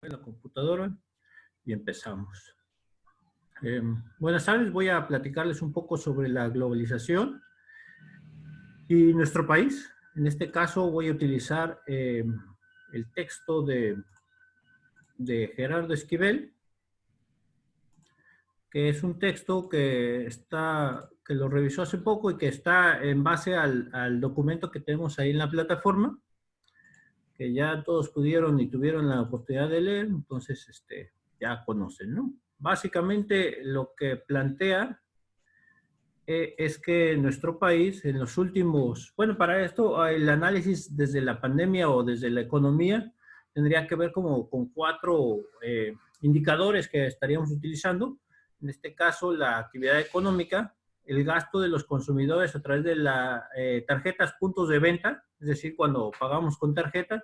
en la computadora y empezamos. Buenas tardes, voy a platicarles un poco sobre la globalización y nuestro país. En este caso voy a utilizar el texto de Gerardo Esquivel, que es un texto que lo revisó hace poco y que está en base al documento que tenemos ahí en la plataforma, que ya todos pudieron y tuvieron la oportunidad de leer, entonces ya conocen, ¿no? Básicamente lo que plantea es que nuestro país en los últimos, bueno, para esto el análisis desde la pandemia o desde la economía tendría que ver como con cuatro indicadores que estaríamos utilizando. En este caso, la actividad económica, el gasto de los consumidores a través de las tarjetas puntos de venta, es decir, cuando pagamos con tarjeta,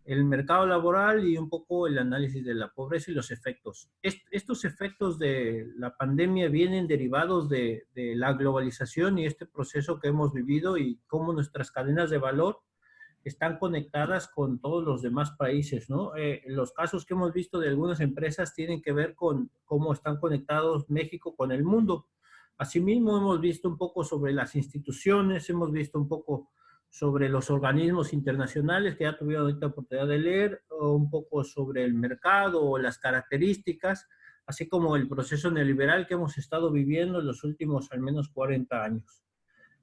el mercado laboral y un poco el análisis de la pobreza y los efectos. Estos efectos de la pandemia vienen derivados de la globalización y este proceso que hemos vivido y cómo nuestras cadenas de valor están conectadas con todos los demás países, ¿no? Los casos que hemos visto de algunas empresas tienen que ver con cómo están conectados México con el mundo. Asimismo, hemos visto un poco sobre las instituciones, hemos visto un poco sobre los organismos internacionales que ya tuvieron ahorita oportunidad de leer, o un poco sobre el mercado o las características, así como el proceso neoliberal que hemos estado viviendo en los últimos al menos 40 años.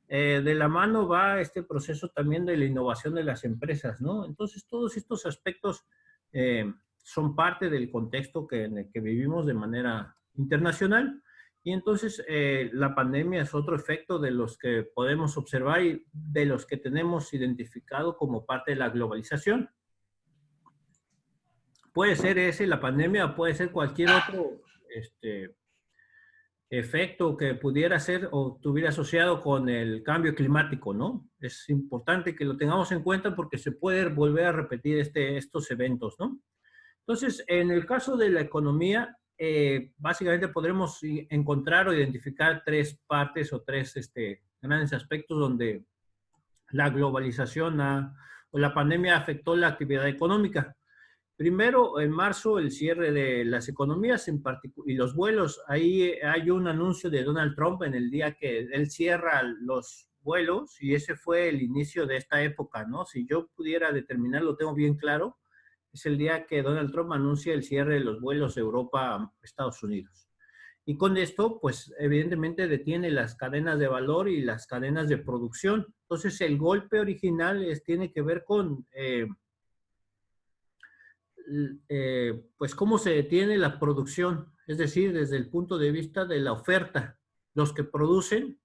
De la mano va este proceso también de la innovación de las empresas, ¿no? Entonces, todos estos aspectos son parte del contexto en el que vivimos de manera internacional. Y entonces la pandemia es otro efecto de los que podemos observar y de los que tenemos identificado como parte de la globalización. Puede ser ese, la pandemia, puede ser cualquier otro efecto que pudiera ser o estuviera asociado con el cambio climático, ¿no? Es importante que lo tengamos en cuenta porque se puede volver a repetir estos eventos, ¿no? Entonces, en el caso de la economía, básicamente podremos encontrar o identificar tres partes o tres grandes aspectos donde la globalización o la pandemia afectó la actividad económica. Primero, en marzo, el cierre de las economías y los vuelos. Ahí hay un anuncio de Donald Trump en el día que él cierra los vuelos y ese fue el inicio de esta época, ¿no? Si yo pudiera determinar, lo tengo bien claro, es el día que Donald Trump anuncia el cierre de los vuelos de Europa a Estados Unidos. Y con esto, pues evidentemente detiene las cadenas de valor y las cadenas de producción. Entonces, el golpe original tiene que ver con pues cómo se detiene la producción, es decir, desde el punto de vista de la oferta. Los que producen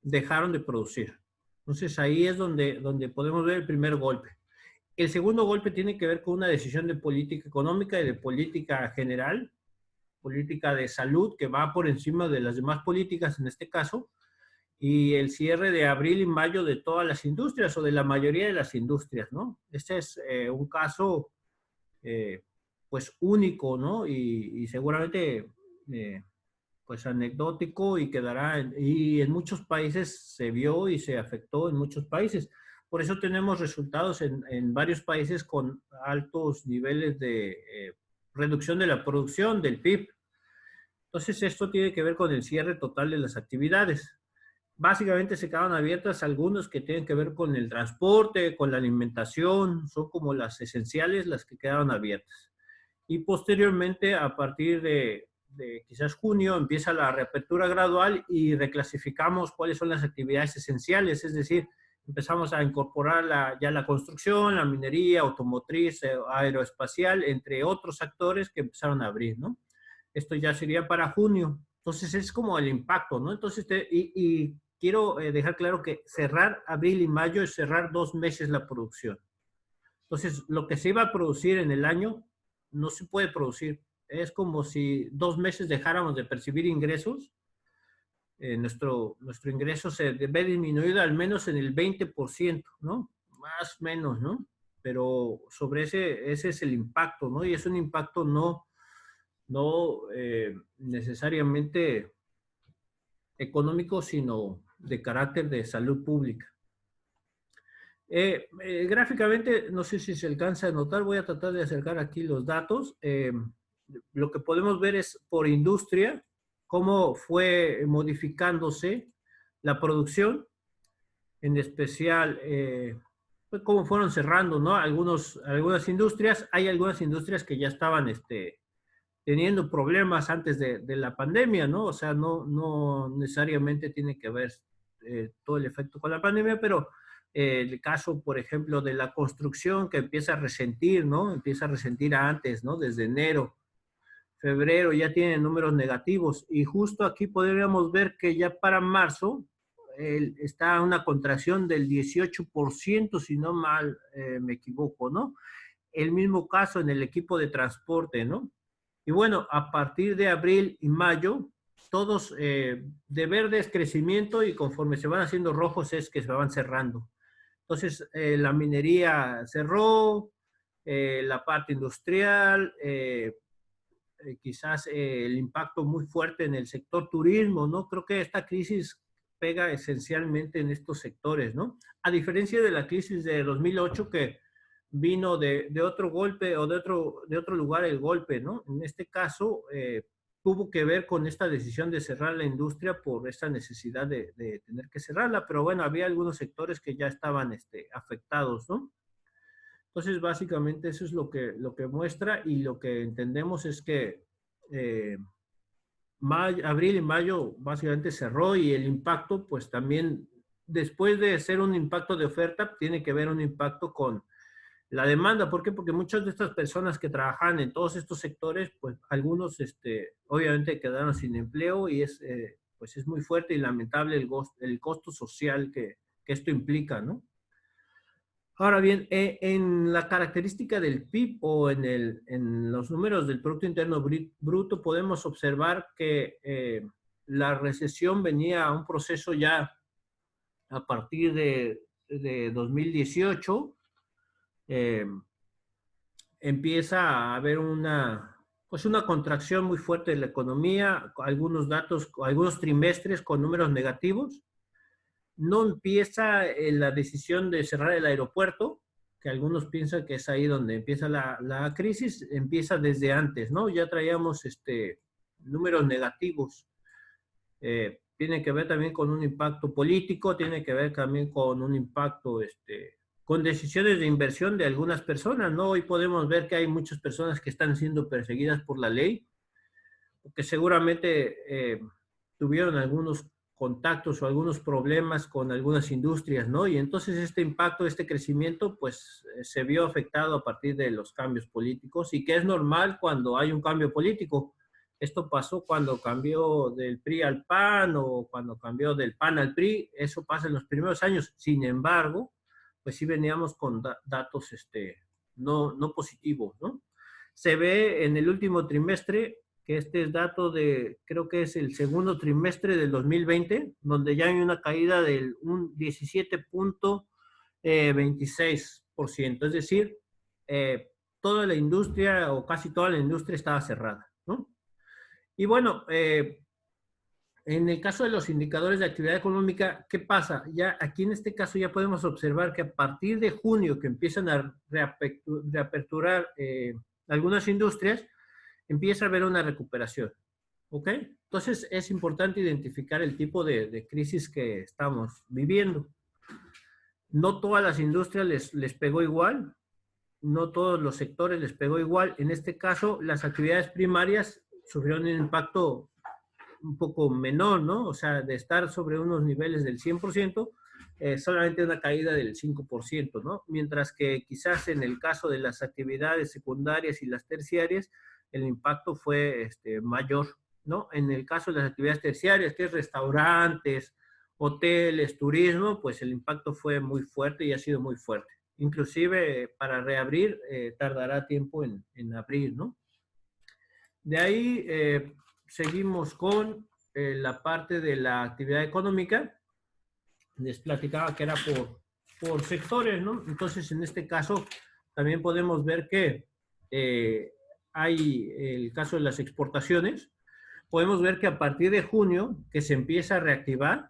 dejaron de producir. Entonces ahí es donde podemos ver el primer golpe. El segundo golpe tiene que ver con una decisión de política económica y de política general, política de salud, que va por encima de las demás políticas en este caso, y el cierre de abril y mayo de todas las industrias o de la mayoría de las industrias, ¿no? Este es un caso pues único, ¿no? Y seguramente pues anecdótico y quedará, y en muchos países se vio y se afectó en muchos países. Por eso tenemos resultados en varios países con altos niveles de reducción de la producción del PIB. Entonces esto tiene que ver con el cierre total de las actividades. Básicamente se quedaron abiertas algunos que tienen que ver con el transporte, con la alimentación, son como las esenciales las que quedaron abiertas. Y posteriormente, a partir de quizás junio, empieza la reapertura gradual y reclasificamos cuáles son las actividades esenciales, es decir, empezamos a incorporar ya la construcción, la minería, automotriz, aeroespacial, entre otros actores que empezaron a abrir, ¿no? Esto ya sería para junio. Entonces es como el impacto, ¿no? Entonces, y quiero dejar claro que cerrar abril y mayo es cerrar 2 meses la producción. Entonces, lo que se iba a producir en el año no se puede producir. Es como si 2 meses dejáramos de percibir ingresos. Nuestro ingreso se ve disminuido al menos en el 20%, ¿no? Más o menos, ¿no? Pero sobre ese es el impacto, ¿no? Y es un impacto no necesariamente económico, sino de carácter de salud pública. Gráficamente, no sé si se alcanza a notar, voy a tratar de acercar aquí los datos. Lo que podemos ver es por industria, cómo fue modificándose la producción, en especial, pues cómo fueron cerrando, ¿no? Algunas industrias, hay algunas industrias que ya estaban teniendo problemas antes de la pandemia, ¿no? O sea, no necesariamente tiene que ver todo el efecto con la pandemia, pero el caso, por ejemplo, de la construcción que empieza a resentir, ¿no? Empieza a resentir antes, ¿no? Desde enero, febrero ya tienen números negativos y justo aquí podríamos ver que ya para marzo está una contracción del 18%, si no mal me equivoco, ¿no? El mismo caso en el equipo de transporte, ¿no? Y bueno, a partir de abril y mayo, todos de verde es crecimiento y conforme se van haciendo rojos es que se van cerrando. Entonces, la minería cerró, la parte industrial, quizás el impacto muy fuerte en el sector turismo, ¿no? Creo que esta crisis pega esencialmente en estos sectores, ¿no? A diferencia de la crisis de 2008 que vino de otro golpe o de otro lugar el golpe, ¿no? En este caso, tuvo que ver con esta decisión de cerrar la industria por esta necesidad de tener que cerrarla, pero bueno, había algunos sectores que ya estaban afectados, ¿no? Entonces, básicamente eso es lo que muestra y lo que entendemos es que eh, abril y mayo básicamente cerró y el impacto, pues también, después de ser un impacto de oferta, tiene que ver un impacto con la demanda. ¿Por qué? Porque muchas de estas personas que trabajan en todos estos sectores, pues algunos obviamente quedaron sin empleo y pues es muy fuerte y lamentable el costo social que esto implica, ¿no? Ahora bien, en la característica del PIB o en los números del Producto Interno Bruto podemos observar que la recesión venía a un proceso ya a partir de 2018. eh, Empieza a haber pues una contracción muy fuerte de la economía, algunos datos, algunos trimestres con números negativos. No empieza la decisión de cerrar el aeropuerto, que algunos piensan que es ahí donde empieza la crisis, empieza desde antes, ¿no? Ya traíamos números negativos. Tiene que ver también con un impacto político, tiene que ver también con un impacto, con decisiones de inversión de algunas personas, ¿no? Hoy podemos ver que hay muchas personas que están siendo perseguidas por la ley, que seguramente tuvieron algunos contactos o algunos problemas con algunas industrias, ¿no? Y entonces este impacto, este crecimiento, pues se vio afectado a partir de los cambios políticos y que es normal cuando hay un cambio político. Esto pasó cuando cambió del PRI al PAN o cuando cambió del PAN al PRI, eso pasa en los primeros años. Sin embargo, pues sí veníamos con datos no positivos, ¿no? Se ve en el último trimestre que este es dato de, creo que es el segundo trimestre del 2020, donde ya hay una caída del un 17.26%, es decir, toda la industria o casi toda la industria estaba cerrada, ¿no? Y bueno, en el caso de los indicadores de actividad económica, ¿qué pasa? Ya aquí en este caso ya podemos observar que a partir de junio que empiezan a reaperturar algunas industrias, empieza a haber una recuperación. ¿Ok? Entonces es importante identificar el tipo de crisis que estamos viviendo. No todas las industrias les pegó igual, no todos los sectores les pegó igual. En este caso, las actividades primarias sufrieron un impacto un poco menor, ¿no? O sea, de estar sobre unos niveles del 100%, solamente una caída del 5%, ¿no? Mientras que quizás en el caso de las actividades secundarias y las terciarias, el impacto fue mayor, ¿no? En el caso de las actividades terciarias, que es restaurantes, hoteles, turismo, pues el impacto fue muy fuerte y ha sido muy fuerte. Inclusive para reabrir tardará tiempo en abrir, ¿no? De ahí seguimos con la parte de la actividad económica. Les platicaba que era por sectores, ¿no? Entonces, en este caso, también podemos ver que hay el caso de las exportaciones. Podemos ver que a partir de junio, que se empieza a reactivar,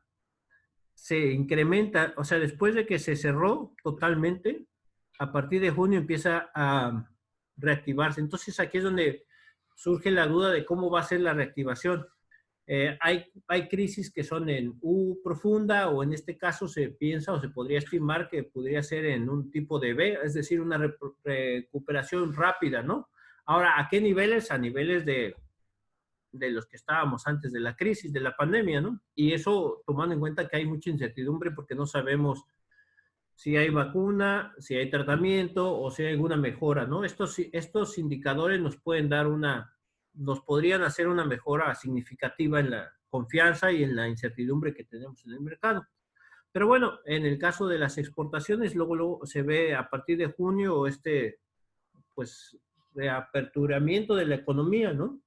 se incrementa, o sea, después de que se cerró totalmente, a partir de junio empieza a reactivarse. Entonces aquí es donde surge la duda de cómo va a ser la reactivación. Hay crisis que son en U profunda, o en este caso se piensa o se podría estimar que podría ser en un tipo de B, es decir, una recuperación rápida, ¿no? Ahora, ¿a qué niveles? A niveles de los que estábamos antes de la crisis, de la pandemia, ¿no? Y eso tomando en cuenta que hay mucha incertidumbre porque no sabemos si hay vacuna, si hay tratamiento o si hay alguna mejora, ¿no? Estos indicadores nos pueden dar nos podrían hacer una mejora significativa en la confianza y en la incertidumbre que tenemos en el mercado. Pero bueno, en el caso de las exportaciones, luego se ve a partir de junio pues, reaperturamiento de la economía, ¿no?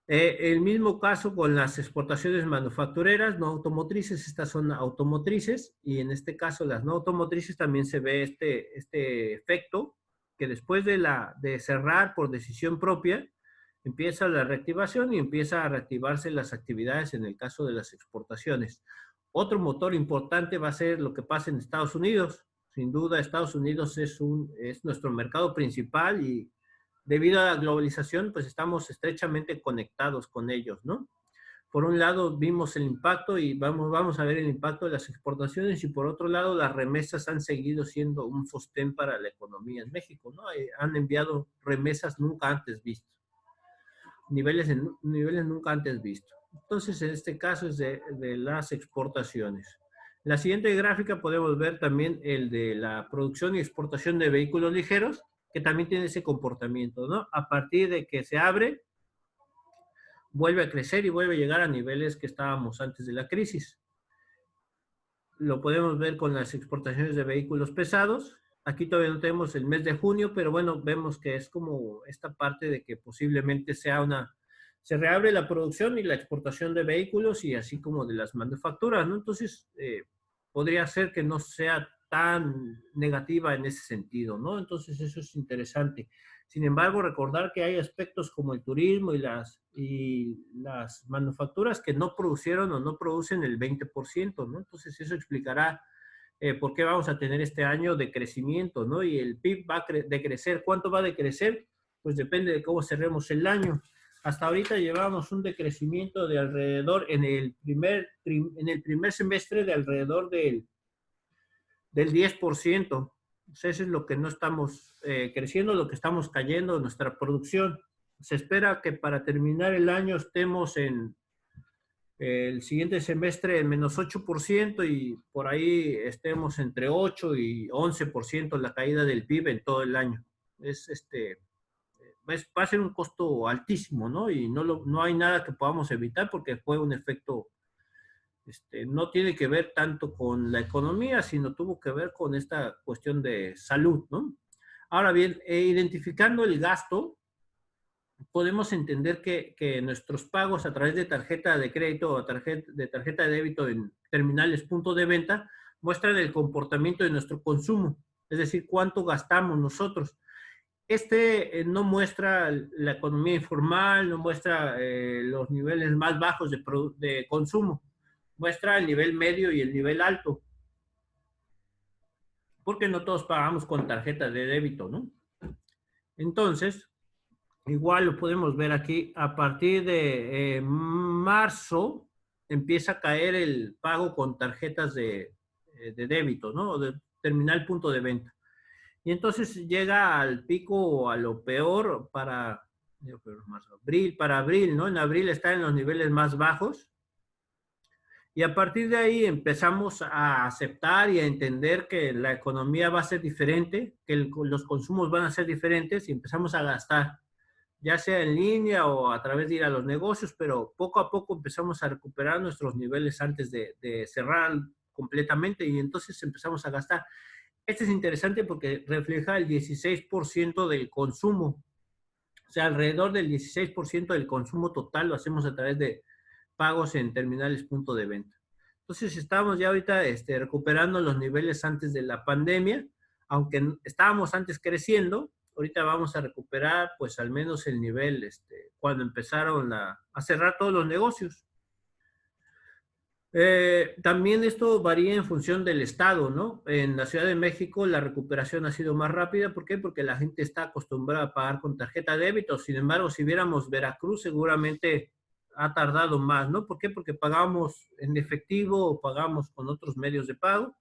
El mismo caso con las exportaciones manufactureras, no automotrices, estas son automotrices, y en este caso las no automotrices también se ve este efecto, que después de cerrar por decisión propia, empieza la reactivación y empieza a reactivarse las actividades en el caso de las exportaciones. Otro motor importante va a ser lo que pasa en Estados Unidos. Sin duda, Estados Unidos es nuestro mercado principal y debido a la globalización, pues estamos estrechamente conectados con ellos, ¿no? Por un lado vimos el impacto y vamos a ver el impacto de las exportaciones, y por otro lado las remesas han seguido siendo un sostén para la economía en México, ¿no? Han enviado remesas nunca antes vistos, niveles nunca antes vistos. Entonces, en este caso es de las exportaciones. En la siguiente gráfica podemos ver también el de la producción y exportación de vehículos ligeros, que también tiene ese comportamiento, ¿no? A partir de que se abre, vuelve a crecer y vuelve a llegar a niveles que estábamos antes de la crisis. Lo podemos ver con las exportaciones de vehículos pesados. Aquí todavía no tenemos el mes de junio, pero bueno, vemos que es como esta parte de que posiblemente se reabre la producción y la exportación de vehículos y así como de las manufacturas, ¿no? Entonces, podría ser que no sea tan negativa en ese sentido, ¿no? Entonces, eso es interesante. Sin embargo, recordar que hay aspectos como el turismo y las manufacturas que no producieron o no producen el 20%, ¿no? Entonces, eso explicará por qué vamos a tener este año de crecimiento, ¿no? Y el PIB va a decrecer. ¿Cuánto va a decrecer? Pues depende de cómo cerremos el año. Hasta ahorita llevamos un decrecimiento de alrededor, en el primer semestre, de alrededor del 10%. O sea, eso es lo que no estamos creciendo, lo que estamos cayendo en nuestra producción. Se espera que para terminar el año estemos en el siguiente semestre en menos 8%, y por ahí estemos entre 8 y 11% la caída del PIB en todo el año. Va a ser un costo altísimo, ¿no? Y no hay nada que podamos evitar porque fue un efecto, no tiene que ver tanto con la economía, sino tuvo que ver con esta cuestión de salud, ¿no? Ahora bien, identificando el gasto, podemos entender que nuestros pagos a través de tarjeta de crédito o de tarjeta de débito en terminales punto de venta muestran el comportamiento de nuestro consumo, es decir, cuánto gastamos nosotros. No muestra la economía informal, no muestra los niveles más bajos de consumo, muestra el nivel medio y el nivel alto, porque no todos pagamos con tarjeta de débito, ¿no? Entonces, igual lo podemos ver aquí, a partir de marzo empieza a caer el pago con tarjetas de débito, ¿no? O de terminal punto de venta. Y entonces llega al pico o a lo peor para abril, ¿no? En abril está en los niveles más bajos. Y a partir de ahí empezamos a aceptar y a entender que la economía va a ser diferente, que los consumos van a ser diferentes, y empezamos a gastar, ya sea en línea o a través de ir a los negocios, pero poco a poco empezamos a recuperar nuestros niveles antes de cerrar completamente, y entonces empezamos a gastar. Este es interesante porque refleja el 16% del consumo, o sea, alrededor del 16% del consumo total lo hacemos a través de pagos en terminales punto de venta. Entonces estamos ya ahorita recuperando los niveles antes de la pandemia, aunque estábamos antes creciendo, ahorita vamos a recuperar pues al menos el nivel cuando empezaron a cerrar todos los negocios. También esto varía en función del estado, ¿no? En la Ciudad de México la recuperación ha sido más rápida. ¿Por qué? Porque la gente está acostumbrada a pagar con tarjeta de débito. Sin embargo, si viéramos Veracruz, seguramente ha tardado más, ¿no? ¿Por qué? Porque pagamos en efectivo o pagamos con otros medios de pago.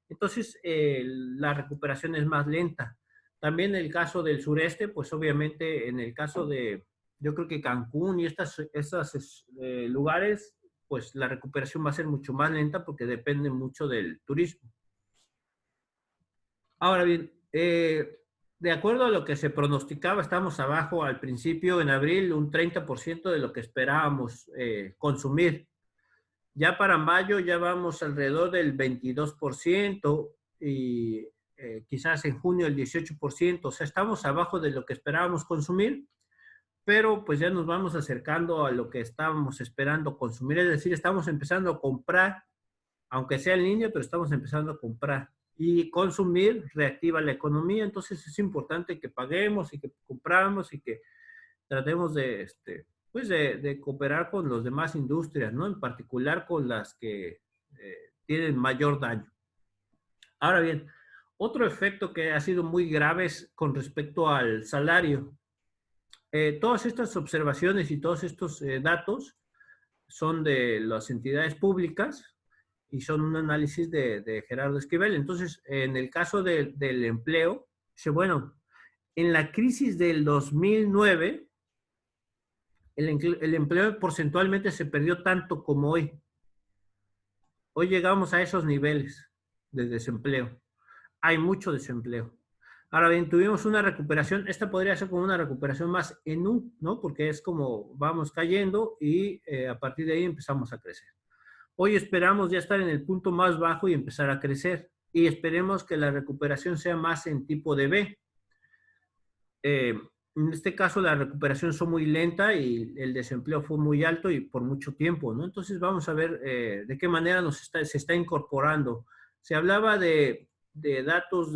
Entonces, la recuperación es más lenta. También en el caso del sureste, pues obviamente en el caso de, yo creo que Cancún y estos lugares, pues la recuperación va a ser mucho más lenta porque depende mucho del turismo. Ahora bien, de acuerdo a lo que se pronosticaba, estamos abajo al principio, en abril, un 30% de lo que esperábamos consumir. Ya para mayo ya vamos alrededor del 22% y quizás en junio el 18%. O sea, estamos abajo de lo que esperábamos consumir, pero pues ya nos vamos acercando a lo que estábamos esperando consumir. Es decir, estamos empezando a comprar, aunque sea en línea, pero estamos empezando a comprar. Y consumir reactiva la economía, entonces es importante que paguemos y que compramos y que tratemos de, pues de cooperar con las demás industrias, ¿no? En particular con las que tienen mayor daño. Ahora bien, otro efecto que ha sido muy grave es con respecto al salario. Todas estas observaciones y todos estos datos son de las entidades públicas y son un análisis de Gerardo Esquivel. Entonces, en el caso del empleo, dice, bueno, en la crisis del 2009, el empleo porcentualmente se perdió tanto como hoy. Hoy llegamos a esos niveles de desempleo. Hay mucho desempleo. Ahora bien, tuvimos una recuperación, esta podría ser como una recuperación más en U, ¿no? Porque es como vamos cayendo y a partir de ahí empezamos a crecer. Hoy esperamos ya estar en el punto más bajo y empezar a crecer. Y esperemos que la recuperación sea más en tipo de B. En este caso la recuperación fue muy lenta y el desempleo fue muy alto y por mucho tiempo, ¿no? Entonces vamos a ver de qué manera se está incorporando. Se hablaba de datos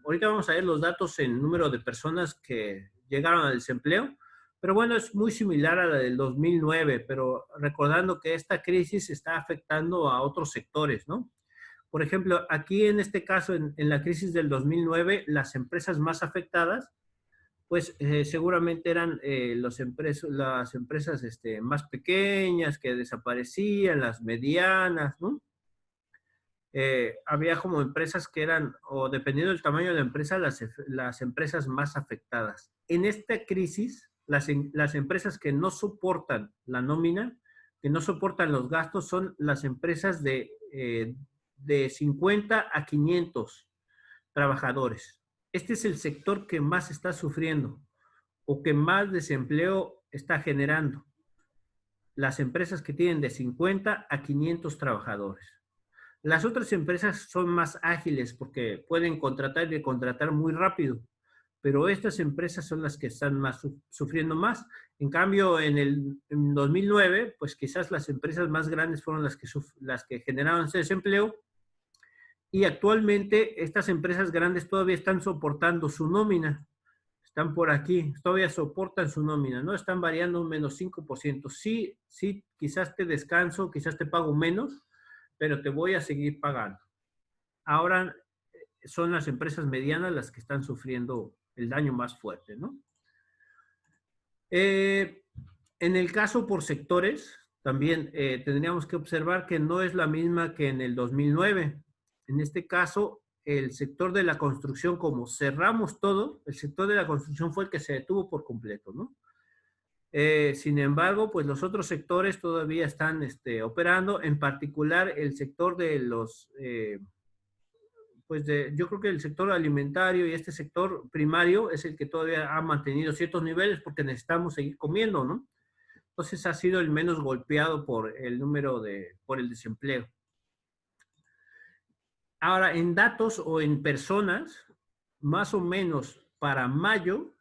ahorita vamos a ver los datos en número de personas que llegaron al desempleo, pero bueno, es muy similar a la del 2009, pero recordando que esta crisis está afectando a otros sectores, ¿no? Por ejemplo, aquí en este caso, en la crisis del 2009, las empresas más afectadas pues seguramente eran las empresas más pequeñas que desaparecían, las medianas, ¿no? Había como empresas que eran, o dependiendo del tamaño de la empresa, las empresas más afectadas. En esta crisis, las empresas que no soportan la nómina, que no soportan los gastos, son las empresas de 50 a 500 trabajadores. Este es el sector que más está sufriendo o que más desempleo está generando. Las empresas que tienen de 50 a 500 trabajadores. Las otras empresas son más ágiles porque pueden contratar y contratar muy rápido, pero estas empresas son las que están más sufriendo más. En cambio, en 2009, pues quizás las empresas más grandes fueron las que generaron ese desempleo y actualmente estas empresas grandes todavía están soportando su nómina. Están por aquí, todavía soportan su nómina, ¿no? Están variando un menos 5%. Sí, sí, quizás te descanso, quizás te pago menos, pero te voy a seguir pagando. Ahora son las empresas medianas las que están sufriendo el daño más fuerte, ¿no? En el caso por sectores, también tendríamos que observar que no es la misma que en el 2009. En este caso, el sector de la construcción, como cerramos todo, el sector de la construcción fue el que se detuvo por completo, ¿no? Sin embargo, pues los otros sectores todavía están operando, en particular el sector de yo creo que el sector alimentario y este sector primario es el que todavía ha mantenido ciertos niveles porque necesitamos seguir comiendo, ¿no? Entonces ha sido el menos golpeado por por el desempleo. Ahora, en datos o en personas, más o menos para mayo,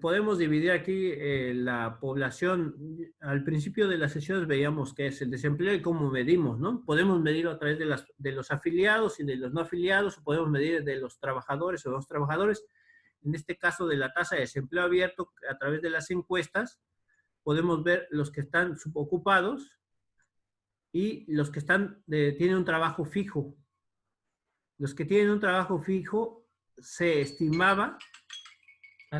podemos dividir aquí la población. Al principio de las sesiones veíamos qué es el desempleo y cómo medimos, ¿no? Podemos medirlo a través de los afiliados y de los no afiliados, o podemos medir de los trabajadores o los trabajadores. En este caso de la tasa de desempleo abierto, a través de las encuestas, podemos ver los que están subocupados y los que tienen un trabajo fijo. Los que tienen un trabajo fijo se estimaba,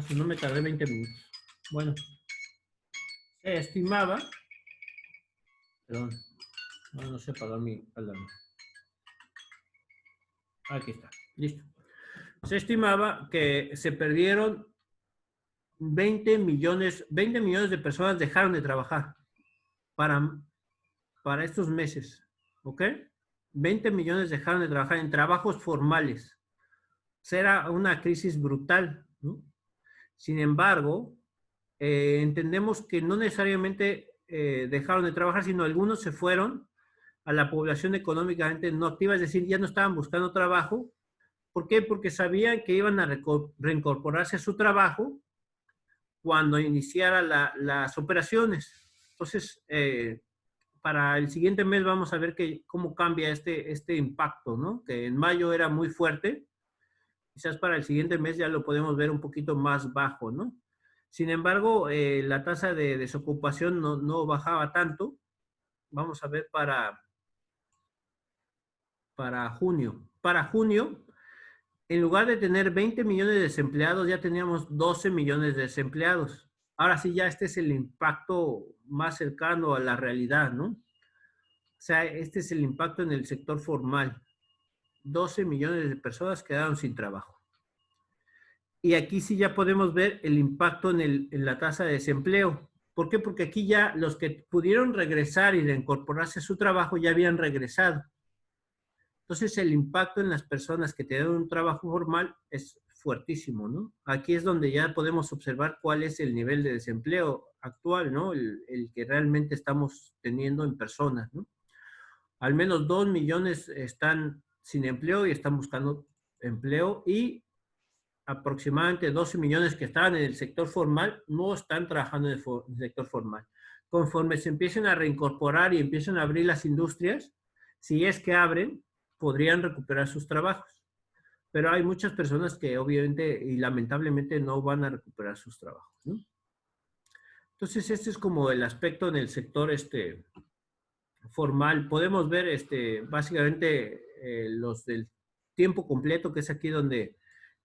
si no me tardé 20 minutos. Bueno, se estimaba, perdón, no sé para mi alarma. Aquí está, listo. Se estimaba que se perdieron 20 millones de personas dejaron de trabajar para estos meses, ¿ok? 20 millones dejaron de trabajar en trabajos formales. Será una crisis brutal, ¿no? Sin embargo, entendemos que no necesariamente dejaron de trabajar, sino algunos se fueron a la población económicamente no activa, es decir, ya no estaban buscando trabajo. ¿Por qué? Porque sabían que iban a reincorporarse a su trabajo cuando iniciara las operaciones. Entonces, para el siguiente mes vamos a ver cómo cambia este impacto, ¿no? Que en mayo era muy fuerte, quizás para el siguiente mes ya lo podemos ver un poquito más bajo, ¿no? Sin embargo, la tasa de desocupación no bajaba tanto. Vamos a ver para junio. Para junio, en lugar de tener 20 millones de desempleados, ya teníamos 12 millones de desempleados. Ahora sí, ya este es el impacto más cercano a la realidad, ¿no? O sea, este es el impacto en el sector formal. 12 millones de personas quedaron sin trabajo. Y aquí sí ya podemos ver el impacto en la tasa de desempleo. ¿Por qué? Porque aquí ya los que pudieron regresar y reincorporarse a su trabajo ya habían regresado. Entonces el impacto en las personas que tienen un trabajo formal es fuertísimo, ¿no? Aquí es donde ya podemos observar cuál es el nivel de desempleo actual, ¿no? El que realmente estamos teniendo en personas, ¿no? Al menos 2 millones están sin empleo y están buscando empleo y aproximadamente 12 millones que estaban en el sector formal no están trabajando en el sector formal. Conforme se empiecen a reincorporar y empiecen a abrir las industrias, si es que abren, podrían recuperar sus trabajos. Pero hay muchas personas que obviamente y lamentablemente no van a recuperar sus trabajos, ¿no? Entonces, este es como el aspecto en el sector formal. Podemos ver básicamente los del tiempo completo, que es aquí donde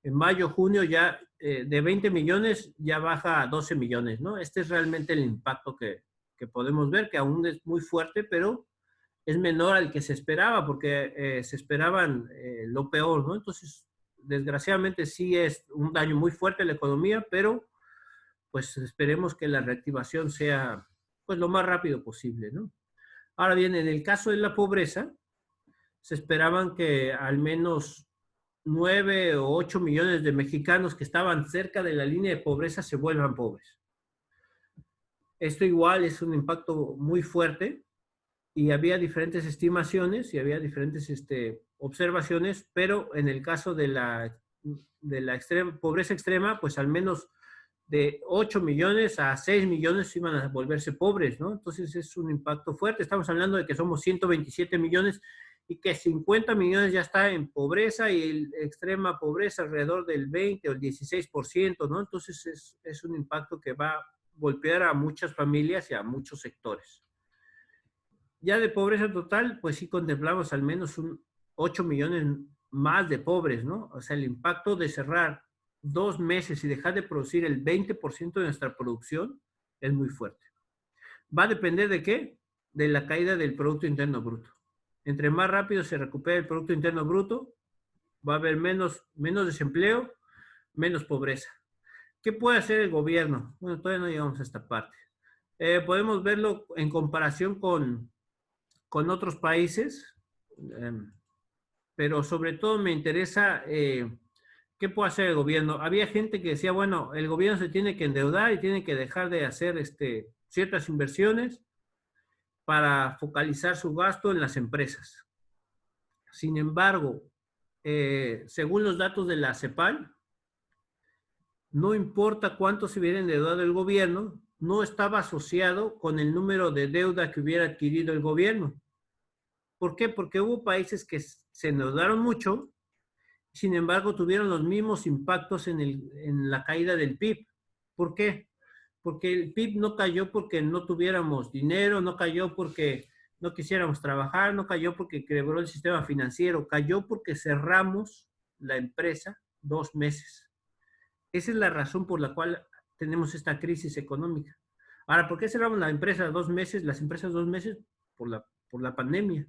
en mayo, junio ya de 20 millones ya baja a 12 millones, ¿no? Este es realmente el impacto que podemos ver, que aún es muy fuerte, pero es menor al que se esperaba, porque se esperaban lo peor, ¿no? Entonces, desgraciadamente sí es un daño muy fuerte a la economía, pero pues esperemos que la reactivación sea pues lo más rápido posible, ¿no? Ahora bien, en el caso de la pobreza, se esperaban que al menos 9 o 8 millones de mexicanos que estaban cerca de la línea de pobreza se vuelvan pobres. Esto igual es un impacto muy fuerte y había diferentes estimaciones y había diferentes observaciones, pero en el caso de la pobreza extrema, pues al menos de 8 millones a 6 millones iban a volverse pobres, ¿no? Entonces es un impacto fuerte. Estamos hablando de que somos 127 millones y que 50 millones ya está en pobreza y el extrema pobreza alrededor del 20 o el 16%, ¿no? Entonces es un impacto que va a golpear a muchas familias y a muchos sectores. Ya de pobreza total, pues sí contemplamos al menos 8 millones más de pobres, ¿no? O sea, el impacto de cerrar 2 meses y dejar de producir el 20% de nuestra producción es muy fuerte. ¿Va a depender de qué? De la caída del Producto Interno Bruto. Entre más rápido se recupere el Producto Interno Bruto, va a haber menos desempleo, menos pobreza. ¿Qué puede hacer el gobierno? Bueno, todavía no llegamos a esta parte. Podemos verlo en comparación con otros países, pero sobre todo me interesa qué puede hacer el gobierno. Había gente que decía, bueno, el gobierno se tiene que endeudar y tiene que dejar de hacer ciertas inversiones para focalizar su gasto en las empresas. Sin embargo, según los datos de la CEPAL, no importa cuánto se hubiera endeudado el gobierno, no estaba asociado con el número de deuda que hubiera adquirido el gobierno. ¿Por qué? Porque hubo países que se endeudaron mucho, sin embargo tuvieron los mismos impactos en la caída del PIB. ¿Por qué? Porque el PIB no cayó porque no tuviéramos dinero, no cayó porque no quisiéramos trabajar, no cayó porque quebró el sistema financiero, cayó porque cerramos la empresa 2 meses. Esa es la razón por la cual tenemos esta crisis económica. Ahora, ¿por qué cerramos la empresa 2 meses, las empresas 2 meses? Por la pandemia.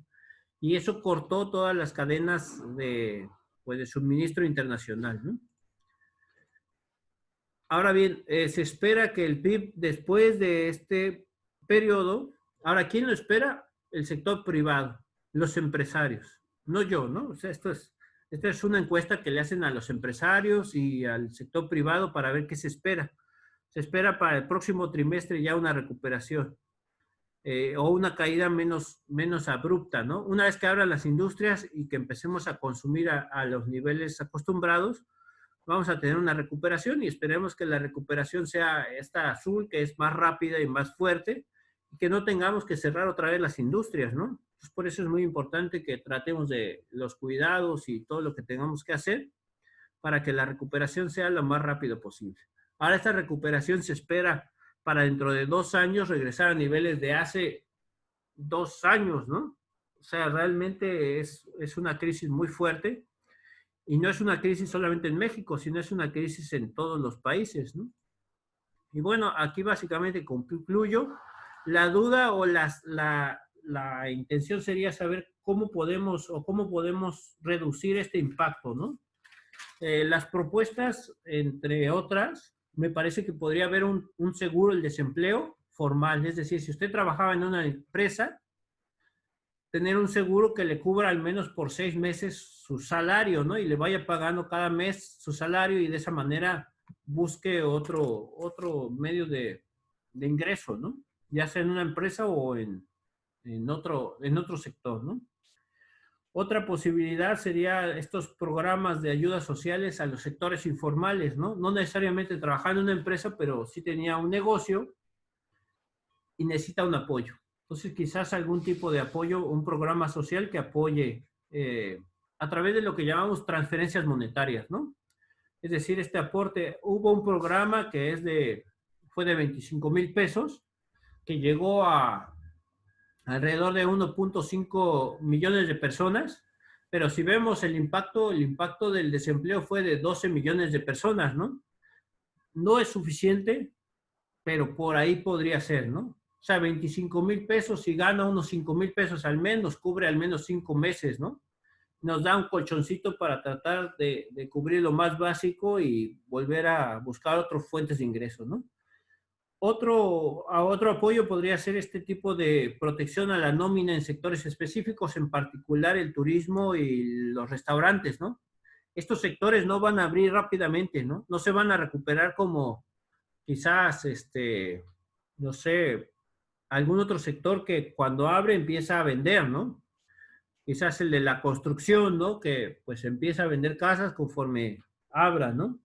Y eso cortó todas las cadenas pues, de suministro internacional, ¿no? Ahora bien, se espera que el PIB después de este periodo, ahora, ¿quién lo espera? El sector privado, los empresarios, no yo, ¿no? O sea, esta es una encuesta que le hacen a los empresarios y al sector privado para ver qué se espera. Se espera para el próximo trimestre ya una recuperación o una caída menos abrupta, ¿no? Una vez que abran las industrias y que empecemos a consumir a los niveles acostumbrados, vamos a tener una recuperación y esperemos que la recuperación sea esta azul, que es más rápida y más fuerte, y que no tengamos que cerrar otra vez las industrias, ¿no? Entonces, por eso es muy importante que tratemos de los cuidados y todo lo que tengamos que hacer para que la recuperación sea lo más rápido posible. Ahora esta recuperación se espera para dentro de 2 años regresar a niveles de hace 2 años, ¿no? O sea, realmente es una crisis muy fuerte y no es una crisis solamente en México, sino es una crisis en todos los países, ¿no? Y bueno, aquí básicamente concluyo. La duda o la intención sería saber cómo podemos reducir este impacto, ¿no? Las propuestas, entre otras, me parece que podría haber un seguro del desempleo formal, es decir, si usted trabajaba en una empresa, tener un seguro que le cubra al menos por 6 meses su salario, ¿no? Y le vaya pagando cada mes su salario y de esa manera busque otro medio de ingreso, ¿no? Ya sea en una empresa o en otro sector, ¿no? Otra posibilidad sería estos programas de ayudas sociales a los sectores informales, ¿no? No necesariamente trabajando en una empresa, pero sí tenía un negocio y necesita un apoyo. Entonces, quizás algún tipo de apoyo, un programa social que apoye a través de lo que llamamos transferencias monetarias, ¿no? Es decir, este aporte, hubo un programa que fue de 25,000 pesos, que llegó a alrededor de 1.5 millones de personas, pero si vemos el impacto del desempleo fue de 12 millones de personas, ¿no? No es suficiente, pero por ahí podría ser, ¿no? O sea, 25,000 pesos, si gana unos 5,000 pesos al mes, nos cubre al menos 5 meses, ¿no? Nos da un colchoncito para tratar de cubrir lo más básico y volver a buscar otras fuentes de ingresos, ¿no? Otro apoyo podría ser este tipo de protección a la nómina en sectores específicos, en particular el turismo y los restaurantes, ¿no? Estos sectores no van a abrir rápidamente, ¿no? No se van a recuperar como quizás, no sé, algún otro sector que cuando abre empieza a vender, ¿no? Quizás el de la construcción, ¿no? Que pues empieza a vender casas conforme abra, ¿no?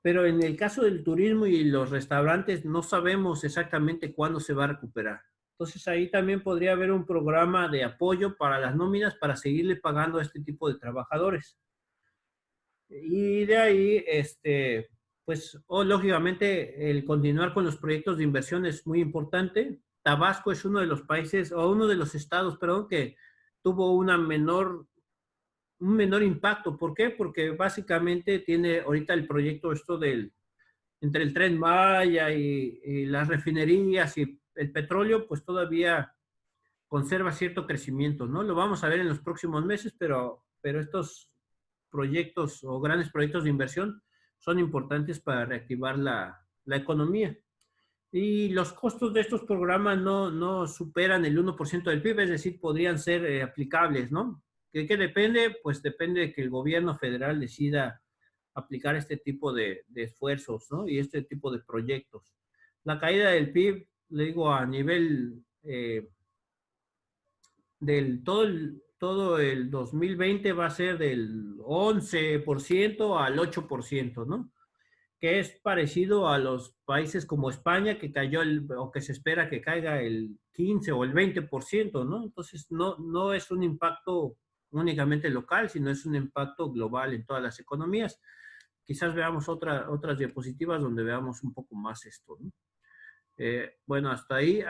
Pero en el caso del turismo y los restaurantes no sabemos exactamente cuándo se va a recuperar. Entonces ahí también podría haber un programa de apoyo para las nóminas para seguirle pagando a este tipo de trabajadores. Y de ahí, pues lógicamente el continuar con los proyectos de inversión es muy importante. Tabasco es uno de los países, o uno de los estados, perdón, que tuvo un menor impacto. ¿Por qué? Porque básicamente tiene ahorita el proyecto entre el Tren Maya y las refinerías y el petróleo, pues todavía conserva cierto crecimiento, ¿no? Lo vamos a ver en los próximos meses, pero estos proyectos o grandes proyectos de inversión son importantes para reactivar la economía. Y los costos de estos programas no superan el 1% del PIB, es decir, podrían ser aplicables, ¿no? ¿Qué depende? Pues depende de que el gobierno federal decida aplicar este tipo de esfuerzos, ¿no? Y este tipo de proyectos. La caída del PIB, le digo, a nivel del todo el 2020 va a ser del 11% al 8%, ¿no? Que es parecido a los países como España, que cayó o que se espera que caiga el 15 o el 20%, ¿no? Entonces, no es un impacto únicamente local, sino es un impacto global en todas las economías. Quizás veamos otras diapositivas donde veamos un poco más esto, ¿no? Bueno, hasta ahí.